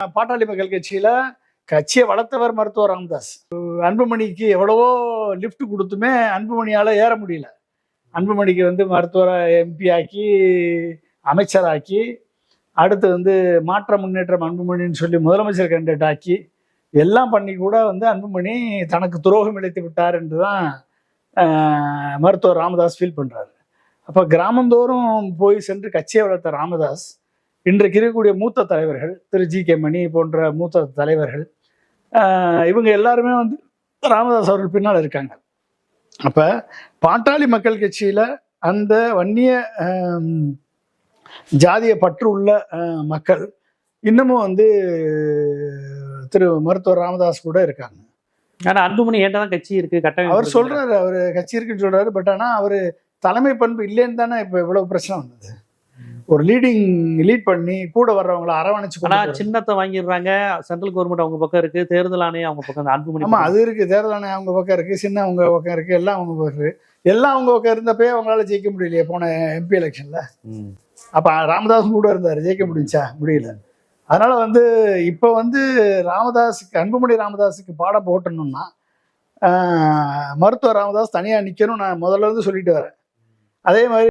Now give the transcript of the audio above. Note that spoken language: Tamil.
பாட்டாளி மக்கள் கட்சியில கட்சியை வளர்த்தவர் மருத்துவர் ராமதாஸ். அன்புமணிக்கு எவ்வளவோ லிஃப்ட் கொடுத்துமே அன்புமணியால ஏற முடியல. அன்புமணிக்கு மருத்துவரை எம்பி ஆக்கி அமைச்சராக்கி அடுத்து மாற்ற முன்னேற்றம் அன்புமணின்னு சொல்லி முதலமைச்சர் கேண்டிடேட் ஆக்கி எல்லாம் பண்ணி கூட அன்புமணி தனக்கு துரோகம் இழைத்து விட்டார் என்றுதான் மருத்துவர் ராமதாஸ் ஃபீல் பண்றாரு. அப்ப கிராமந்தோறும் போய் சென்று கட்சியை வளர்த்த ராமதாஸ் இன்றைக்கு இருக்கக்கூடிய மூத்த தலைவர்கள் திரு ஜி.கே. மணி போன்ற மூத்த தலைவர்கள் இவங்க எல்லாருமே ராமதாஸ் அவர்கள் பின்னால் இருக்காங்க. அப்ப பாட்டாளி மக்கள் கட்சியில அந்த வன்னிய ஜாதிய பற்று உள்ள மக்கள் இன்னமும் திரு மருத்துவர் ராமதாஸ் கூட இருக்காங்க. ஆனா அன்புமணி ஏன்டாதான் கட்சி இருக்கு கட்டணம் அவர் சொல்றாரு, அவரு கட்சி இருக்குன்னு சொல்றாரு. பட் ஆனா அவரு தலைமை பண்பு இல்லைன்னு தானே இப்ப இவ்வளவு பிரச்சனை வந்தது. ஒரு லீட் பண்ணி கூட வர்றவங்களை அரவணைச்சு. ஆனா சின்னத்தை வாங்கிடுறாங்க. சென்ட்ரல் கவர்மெண்ட் அவங்க பக்கம் இருக்கு, தேர்தல் ஆணையம் அவங்க பக்கம். அன்புமணி ஆமா அது இருக்கு, தேர்தல் ஆணையம் அவங்க பக்கம் இருக்கு, சின்ன அவங்க பக்கம் இருக்கு, எல்லாம் அவங்க பக்கம் இருக்கு. எல்லாம் அவங்க பக்கம் இருந்தப்பே அவங்களால ஜெயிக்க முடியலையே போன எம்பி எலெக்ஷன்ல. அப்ப ராமதாஸ் கூட இருந்தாரு, ஜெயிக்க முடிஞ்சா? முடியல. அதனால இப்ப ராமதாஸுக்கு அன்புமணி ராமதாஸுக்கு பாடம் போட்டணும்னா மருத்துவர் ராமதாஸ் தனியா நிக்கணும். நான் முதல்ல சொல்லிட்டு வரேன். அதே மாதிரி